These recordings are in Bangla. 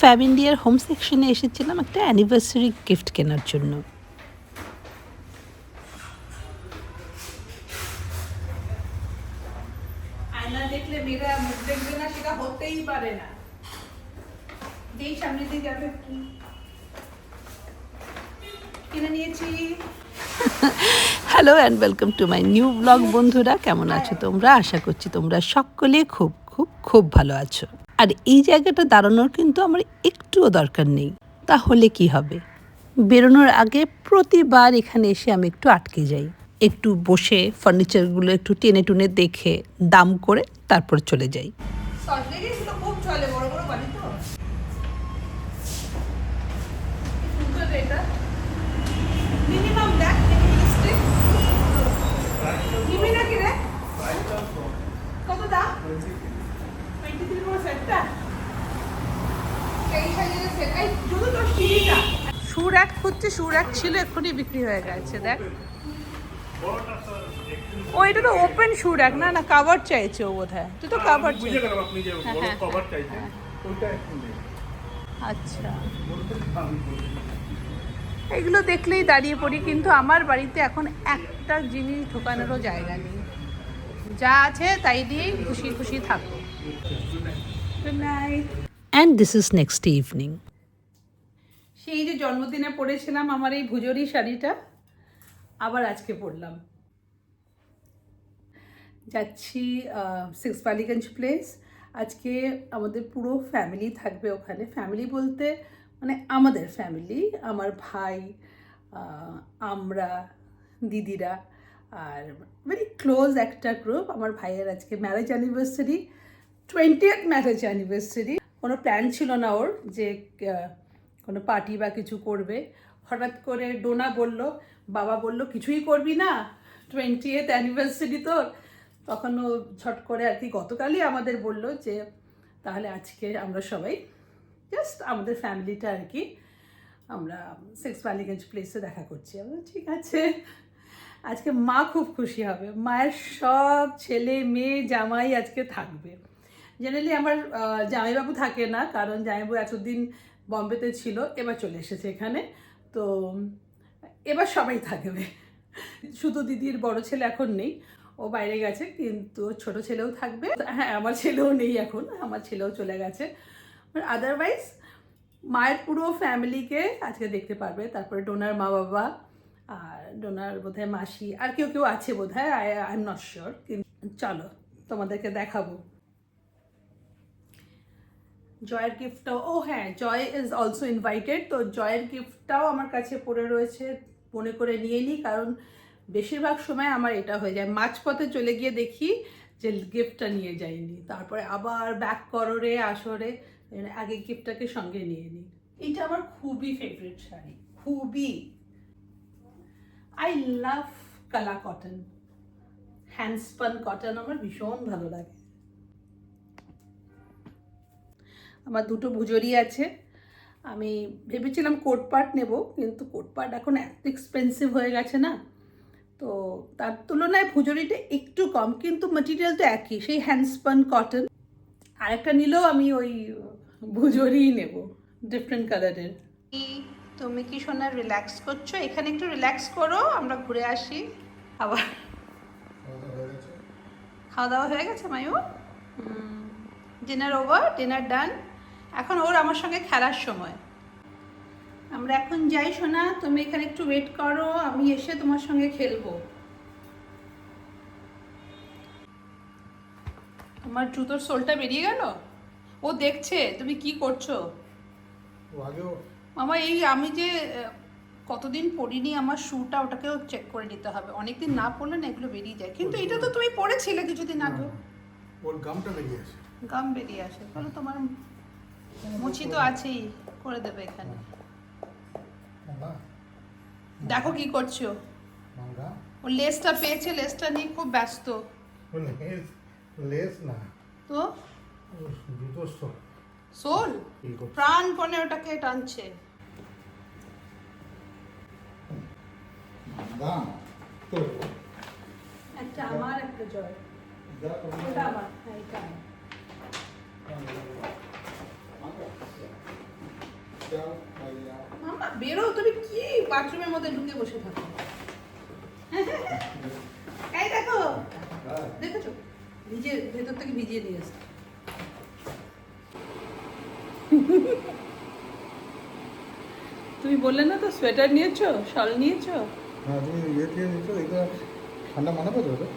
ফ্যাব ইন্ডিয়ার হোম সেকশনে এসেছিলাম একটা অ্যানিভার্সারি গিফট কেনার জন্য। আয়না দেখলে মেয়েরা মুখ দেখবে না, সেটা হতেই পারে না। যেই সামনে দিয়ে যাবে কিনে নিয়েছি। Hello and welcome to my new blog. বন্ধুরা কেমন আছো তোমরা? আশা করছি তোমরা সকলে খুব খুব খুব ভালো আছো। আর এই জায়গাটা দাঁড়ানোর কিন্তু আমার একটুও দরকার নেই। তাহলে কি হবে, বেরোনোর আগে প্রতিবার এখানে এসে আমি একটু আটকে যাই, একটু বসে ফার্নিচারগুলো একটু টেনে টুনে দেখে দাম করে তারপর চলে যাই। সল্টলেকে এগুলো খুব চলে, বড় বড় বাড়ি তো। সুন্দর এটা। মিনিমাম দেখ মিনিমালিস্টিক। নিবি নাকি রে? কত দাম? 23 বড় সেটটা। এই সাইজের সেট। এই শুধু তো সিঁড়িটা। শু র‍্যাক খুঁজছে, শু র‍্যাক ছিল এক্ষুনি বিক্রি হয়ে গেছে। দেখ ও, এটা তো ওপেন শু র‍্যাক না, না কভার চাইছে ও বোধহয়। তুই তো কভার চাইছিস। আপনি যে বড় কভার চাইছেন ওইটা একটু নেই। আচ্ছা, এগুলো দেখলেই দাঁড়িয়ে পড়ি, কিন্তু আমার বাড়িতে এখন একটা জিনিস ঢোকানোরও জায়গা নেই। যা আছে তাই দিয়েই খুশি খুশি থাকো। Good night. And this is next evening. সেই যে জন্মদিনে পরেছিলাম আমার এই ভুজরি শাড়িটা, আবার আজকে পরলাম। যাচ্ছি সিক্স বালিগঞ্জ প্লেস। আজকে আমাদের পুরো ফ্যামিলি থাকবে ওখানে। ফ্যামিলি বলতে মানে আমাদের ফ্যামিলি, আমার ভাই, আমরা, দিদিরা, আর ভেরি ক্লোজ একটা গ্রুপ। আমার ভাইয়ের আজকে marriage anniversary, 20th marriage anniversary. কোনো প্ল্যান ছিল না ওর যে কোনো পার্টি বা কিছু করবে। হঠাৎ করে ডোনা বলল, বাবা বলল কিছুই করবি না, 20th অ্যানিভার্সারি তোর। তখন ও ঝট করে আর কি গতকালই আমাদের বলল যে তাহলে আজকে আমরা সবাই জাস্ট আমাদের ফ্যামিলিটা আর কি আমরা সিক্স বালিগঞ্জ প্লেসে দেখা করছি। আমরা ঠিক আছে। আজকে মা খুব খুশি হবে, মায়ের সব ছেলে মেয়ে জামাই আজকে থাকবে। জেনারেলি আমার জামাইবাবু থাকে না, কারণ জামাইবাবু এতদিন বম্বেতে ছিল, এবার চলে এসেছে এখানে। তো এবার সবাই থাকবে, শুধু দিদির বড় ছেলে এখন নেই, ও বাইরে গেছে, কিন্তু ছোট ছেলেও থাকবে। হ্যাঁ, আমার ছেলেও নেই এখন, আমার ছেলেও চলে গেছে। আদারওয়াইজ মায়ের পুরো ফ্যামিলিকে আজকে দেখতে পারবে। তারপরে ডোনার মা বাবা, আর ডোনার বোধহয় মাসি, আর কেউ কেউ আছে বোধহয়, আই এম নট শিওর। কিন্তু চলো তোমাদেরকে দেখাবো। জয়ের গিফটটাও, ও হ্যাঁ, জয় ইজ অলসো ইনভাইটেড। তো জয়ের গিফটটাও আমার কাছে পড়ে রয়েছে, মনে করে নিয়ে নিই, কারণ বেশিরভাগ সময় আমার এটা হয়ে যায়, মাঝপথে চলে গিয়ে দেখি যে গিফটটা নিয়ে যাইনি, তারপরে আবার ব্যাক করো রে আসরে, আগে গিফটটাকে সঙ্গে নিয়ে নিই। এটা আমার খুবই ফেভারিট শাড়ি, খুবই। আই লাভ কালা কটন, হ্যান্ডস্পন কটন আমার ভীষণ ভালো লাগে। আমার দুটো ভুজরি আছে। আমি ভেবেছিলাম কোট পাট নেব, কিন্তু কোট পাট এখন এত এক্সপেন্সিভ হয়ে গেছে না, তো তার তুলনায় ভুজরিটা একটু কম, কিন্তু ম্যাটেরিয়াল তো একই, সেই হ্যান্ডস্পন কটন। আরেকটা নিলেও আমি ওই ভুজরিই নেব, ডিফারেন্ট কালারের। তুমি কি সোনা রিল্যাক্স করছো? এখানে একটু রিল্যাক্স করো, আমরা ঘুরে আসি। আবার খাওয়া দাওয়া হয়ে গেছে মায়ু? ডিনার ওভার, ডিনার ডান। এখন ওর আমার সঙ্গে খেলার সময়। আমরা এখন যাই সোনা, তুমি এখানে একটু ওয়েট করো, আমি এসে তোমার সঙ্গে খেলবো। তোমার জুতোর সোলটা বেরিয়ে গেল, ও দেখছে তুমি কি করছো। মামা এই আমি যে কতদিন পরিনি আমার শুটা, ওটাকেও চেক করে নিতে হবে, অনেকদিন না পরলে না এগুলো বেরিয়ে যায়। কিন্তু এটা তো তুমি পরেছিলে কিছুদিন আগে। ওর গামটা বেরিয়ে আসে। গাম বেরিয়ে আসে, তাহলে তোমার মুচি তো আছেই, করে দেবে এখানে। দেখো কি করছো। ও লেসটা পেয়েছে, লেসটা নিয়ে খুব ব্যস্ত। লেস না তো জুতোর সোল প্রাণপণে ওটাকে টানছে। একটা আমার, একটা জয়। ওটা আমার, হ্যাঁ এটা আমার। মামা বেরো, তুমি কি বাথরুমের মধ্যে ঢুকে বসে থাকো? এই দেখো, দেখেছো ভিজে, ভেতর থেকে ভিজিয়ে নিয়ে এসছে। তুমি বললে না তো সোয়েটার নিয়েছো, শল নিয়েছো? হ্যাঁ, তুমি ইয়ে দিয়ে নিচ্ছ, এটা ঠান্ডা মানাবে তো? ওটা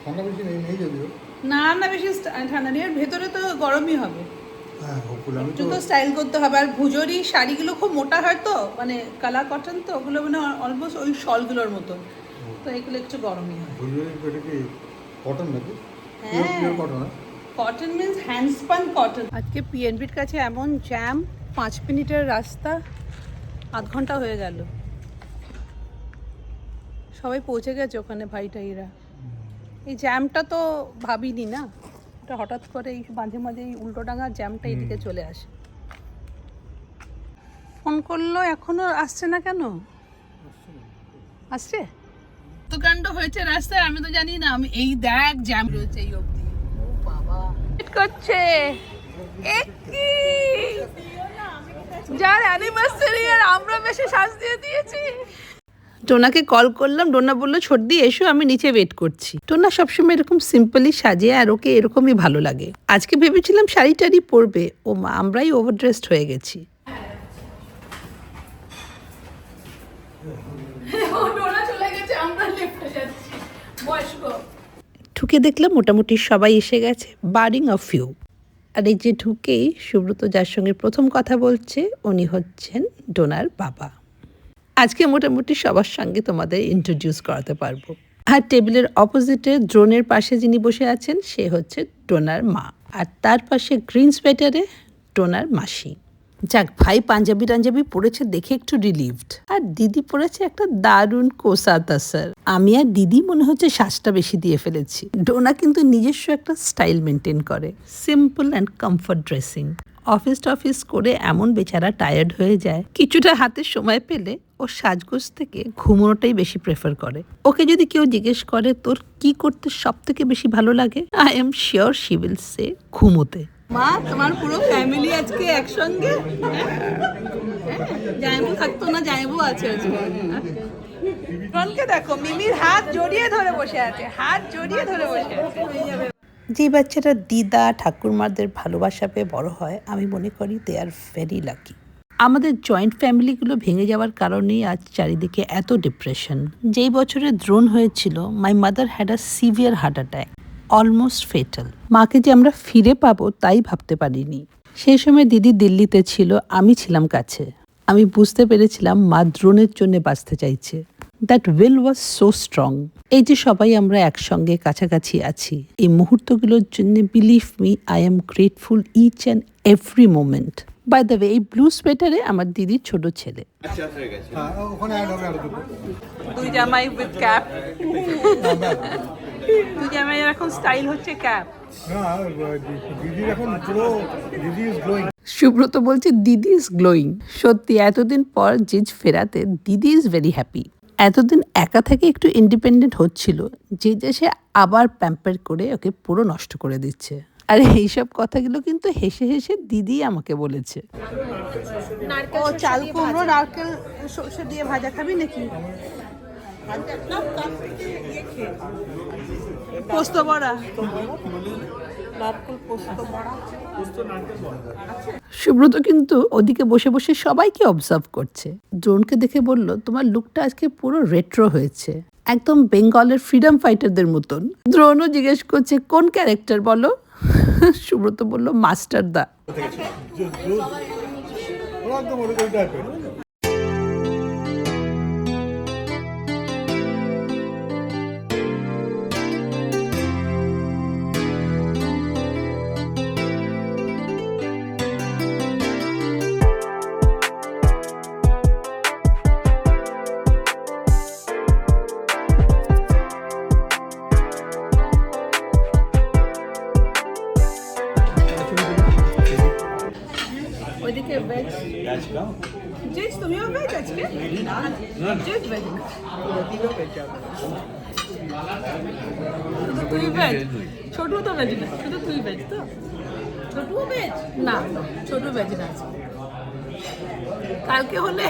ঠান্ডা বেশি নেই যদিও। না না, বেশি ঠান্ডা নেই, আর ভেতরে তো গরমই হবে। হ্যাঁ, হোপফুলি আমি একটু তো তো স্টাইল করতে হবে। আর ভুজোরি শাড়িগুলো খুব মোটা হয় তো, মানে কালার কটন তো, ওগুলো মানে অলমোস্ট ওই শলগুলোর মতো, তো এগুলো একটু গরমই হয়। ভুজুরি এটা কি কটন নাকি? হ্যাঁ। Pure cotton? Cotton means handspun cotton. আজকে পিএনবির কাছে এমন জ্যাম, 5 মিনিটের রাস্তা, আধ ঘন্টা হয়ে গেল। সবাই পৌঁছে গেছে ওখানে, ভাই টাইরা। এই জ্যামটা তো ভাবিনি না, এটা হঠাৎ করে এই মাঝে মাঝে এই উল্টোডাঙার জ্যামটা এদিকে চলে আসে। ফোন করলো, এখনো আসছে না কেন? আসছে তো কাণ্ড হয়েছে রাস্তায়, আমি তো জানি না। আমি এই দেখ জ্যাম রয়েছে এই অবধি। ও বাবা করছে একই যার অ্যানিভার্সারি, আর আমরা বেশি শ্বাস দিয়ে দিয়েছি। টোনাকে কল করলাম, টোনা বললো ছোটদি এসো, আমি নিচে ওয়েট করছি। টোনা সবসময় এরকম সিম্পলি সাজে, আর ওকে এরকমই ভালো লাগে। আজকে ভেবেছিলাম শাড়ি টাড়ি পরবে, ও মা আমরাই ওভারড্রেসড হয়ে গেছি। ঢুকে দেখলাম মোটামুটি সবাই এসে গেছে, বারিং অফ ইউ। আর এই যে ঢুকেই সুব্রত যার সঙ্গে প্রথম কথা বলছে, উনি হচ্ছেন ডোনার বাবা। আজকে মোটামুটি সবার সঙ্গে তোমাদের ইন্ট্রোডিউস করাতে পারবো। আর টেবিলের অপোজিটে ড্রোনের পাশে যিনি বসে আছেন, সে হচ্ছে ডোনার মা, আর তার পাশে গ্রিন সোয়েটারে ডোনার মাসি। যাক, ভাই পাঞ্জাবি টাঞ্জাবি পরেছে দেখে একটু রিলিভড। আর দিদি পরেছে একটা দারুণ কোসাতা স্যার। আমি আর দিদি মনে হচ্ছে শ্বাসটা বেশি দিয়ে ফেলেছি। ডোনা কিন্তু নিজস্ব একটা স্টাইল মেনটেন করে, simple and comfort dressing. Office টফিস করে এমন বেচারা টায়ার্ড হয়ে যায়, কিছুটা হাতে সময় পেলে ও সাজগোজ থেকে ঘুমোনোটাই বেশি প্রেফার করে। ওকে যদি কেউ জিজ্ঞেস করে তোর কি করতে সব থেকে বেশি ভালো লাগে, I am sure she will say ঘুমোতে। মা, তোমার পুরো ফ্যামিলি আজকে একসঙ্গে। জায়বু থাকতো না, জায়বু আছে আজকে। রনকে দেখো, মিমির হাত জড়িয়ে ধরে বসে আছে, হাত জড়িয়ে ধরে বসে আছে। যে বাচ্চারা দিদা ঠাকুরমাদের ভালোবাসা পেয়ে বড় হয়, আমি মনে করি দে আর ভেরি লাকি। আমাদের জয়েন্ট ফ্যামিলিগুলো ভেঙে যাওয়ার কারণেই আজ চারিদিকে এত ডিপ্রেশন। যেই বছরে দ্রোণ হয়েছিল, my mother had a severe heart attack, almost fatal. মাকে যে আমরা ফিরে পাবো তাই ভাবতে পারিনি। সেই সময় দিদি দিল্লিতে ছিল, আমি ছিলাম কাছে। আমি বুঝতে পেরেছিলাম মা দ্রোণের জন্য বাঁচতে চাইছে। That will was so strong. এই যে সবাই আমরা একসঙ্গে কাছাকাছি আছি, এই মুহূর্তগুলোর জন্য believe me, I am grateful each and every moment. By the way, এই ব্লু সোয়েটারে আমার দিদির ছোট ছেলে। হ্যাঁ, ওখানে অ্যাড হবে আরো দুটো। দুই জামাই উইথ ক্যাপ। দুই জামাই এখন স্টাইল হচ্ছে ক্যাপ। না, দিদির এখন পুরো দিদি ইজ গ্লোয়িং। সুব্রত বলছে দিদি ইজ গ্লোয়িং। সত্যি এতদিন পর জিজ ফেরাতে দিদি ইজ ভেরি হ্যাপি। এতদিন একা থেকে একটু ইন্ডিপেন্ডেন্ট হচ্ছিল, যে দেশে আবার প্যাম্পার করে ওকে পুরো নষ্ট করে দিচ্ছে। আর এইসব কথাগুলো কিন্তু হেসে হেসে দিদি আমাকে বলেছে। ও চাল কুমড়ো নারকেল সর্ষে দিয়ে ভাজা খাবি নাকি? পোস্ত বড়া, সুব্রত কিন্তু ওদিকে বসে বসে সবাইকে অবজার্ভ করছে। ড্রোনকে দেখে বলল, তোমার লুকটা আজকে পুরো রেট্রো হয়েছে, একদম বেঙ্গলের ফ্রিডম ফাইটারদের মতন। দ্রোণও জিজ্ঞেস করছে কোন ক্যারেক্টার বলো। সুব্রত বলল মাস্টার দা। একদম ওরকম টাইপের। ওইদিকে ভেজ। জিজ তুমিও ভেজ আজকে? জিজ ভেজ না, শুধু তুই ভেজ। ছোটু তো ভেজ না, শুধু তুই ভেজ। তো ছোটু ভেজ না, ছোটু ভেজ না আজকে। কালকে হলে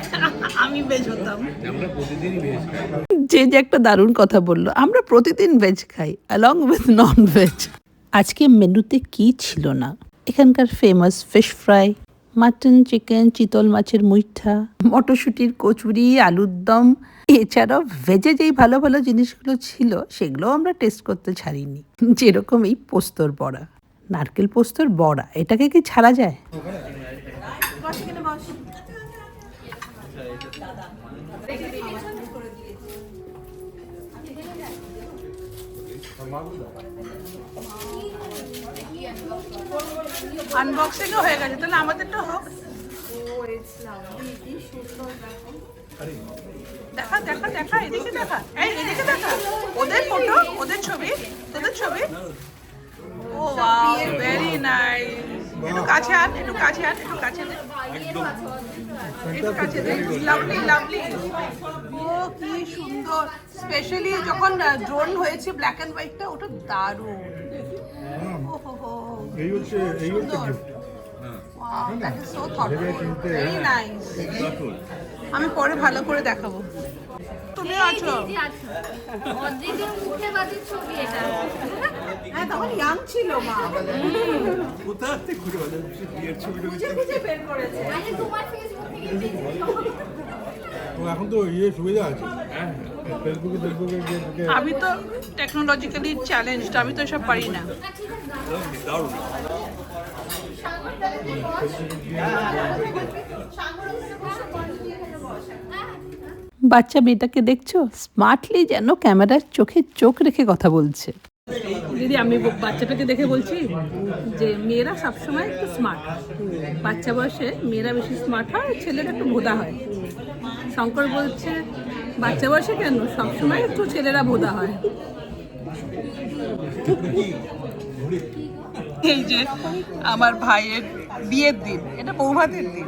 আমি ভেজ হতাম। আমরা প্রতিদিনই ভেজ খাই। যে একটা দারুণ কথা বললো, আমরা প্রতিদিন ভেজ খাই অ্যালং উইথ নন ভেজ। আজকে মেনুতে কি ছিল না, এখানকার famous fish fry, mutton, chicken, চিতল মাছের মুইঠা, মটরশুঁটির কচুরি, আলুর দম, এছাড়াও ভেজে যেই ভালো ভালো জিনিসগুলো ছিল সেগুলোও আমরা টেস্ট করতে ছাড়িনি। যেরকম এই পোস্তর বড়া, নারকেল পোস্তর বড়া, এটাকে কি ছাড়া যায়? আনবক্সিং হয়ে গেছে, তাহলে আমাদেরটা হোক। দেখা দেখা দেখা, এদিকে দেখা, এই এদিকে দেখা, ওদের ফটো, ওদের ছবি, তোদের ছবি। ও ওয়াও, ভেরি নাইস। একটু কাছে আন, একটু কাছে আন, একটু কাছে দে, একটু কাছে দে। Lovely lovely. ও কি সুন্দর, স্পেশালি যখন ড্রোন হয়েছে ব্ল্যাক এন্ড হোয়াইটটা, ওটা দারুণ। ওহো, এই হচ্ছে সুন্দর। gift। Wow, that is so thoughtful. Very nice. আমি পরে ভালো করে দেখাবো। তুমি আছো? অদ্রিজের মুখে বাজে ছবি এটা। হ্যাঁ, তখন ইয়াং ছিল মা। কোথা থেকে খুঁজে পাওয়া যাবে বিয়ের ছবিটা? খুঁজে খুঁজে বের করেছে। আরে তোমার ফেসবুক থেকে দেখেছি। তো এখন তো সুবিধা আছে, ফেসবুকে গিয়ে আমি তো টেকনোলজিক্যালি চ্যালেঞ্জড, আমি তো এসব পারি না। বাচ্চা মেয়েটাকে দেখছো, স্মার্টলি যেন ক্যামেরার চোখে চোখ রেখে কথা বলছে। দিদি, আমি বাচ্চাটাকে দেখে বলছি যে মেয়েরা সবসময় একটু স্মার্ট হয়। বাচ্চা বয়সে মেয়েরা বেশি স্মার্ট হয়, ছেলেরা একটু ভোদা হয়। শঙ্কর বলছে বাচ্চা বয়সে কেন, সবসময় একটু ছেলেরা ভোদা হয়। এই যে আমার ভাইয়ের বিয়ের দিন, এটা বৌভাতের দিন।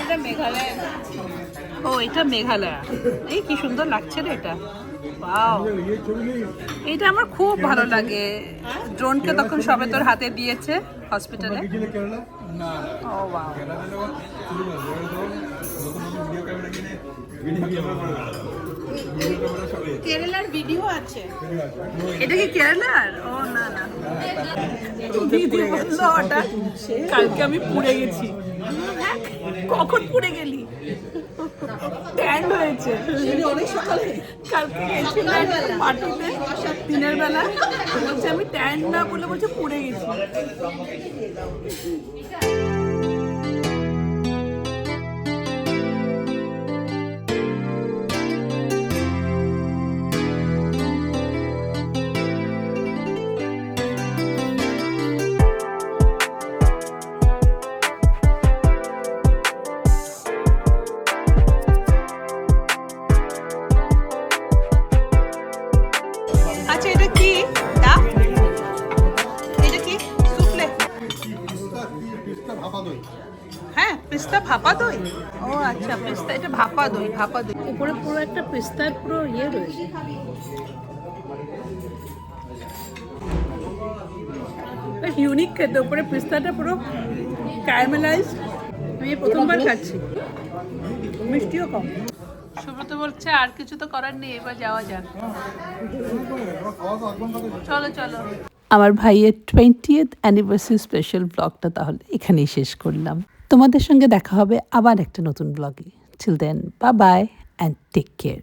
এটা মেঘালয়। ও, এটা মেঘালয়। এই কি সুন্দর লাগছে রে এটা। ওয়াও, এটা আমার খুব ভালো লাগে। ড্রোনকে তখন সবে তোর হাতে দিয়েছে হসপিটালে। কেরালা না ও ওয়াও, কেরালার ভিডিও আছে। এটা কি কেরালার? ও না না, দিদি বললো ওটা কালকে আমি পুড়ে গেছি। হ্যাঁ, কখন পুড়ে গেলি? ট্যান হয়েছে অনেক সকালে, কালকে গেছিলাম পার্টিতে দিনের বেলা। বলছে আমি ট্যান না বলে বলছে পুড়ে গেছি। আচ্ছা, এটা কি? এটা কি? সুফলে? ভাপা দই। হ্যাঁ, পিস্তা ভাপা দই। ও আচ্ছা, পিস্তা, এটা ভাপা দই। ভাপা দই উপরে পুরো একটা পিস্তার পুরো ইয়ে রয়েছে। বেশ ইউনিক খেতে, উপরে পিস্তাটা পুরো ক্যারামেলাইজ। আমি এই প্রথমবার খাচ্ছি। মিষ্টিও কম। সুব্রত বলছে আর কিছু তো করার নেই, এবার যাওয়া যাক। চলো চলো। আমার ভাইয়ের 20th অ্যানিভার্সারি স্পেশাল ব্লগটা তাহলে এখানেই শেষ করলাম। তোমাদের সঙ্গে দেখা হবে আবার একটা নতুন ব্লগে। Till then, bye bye and take care.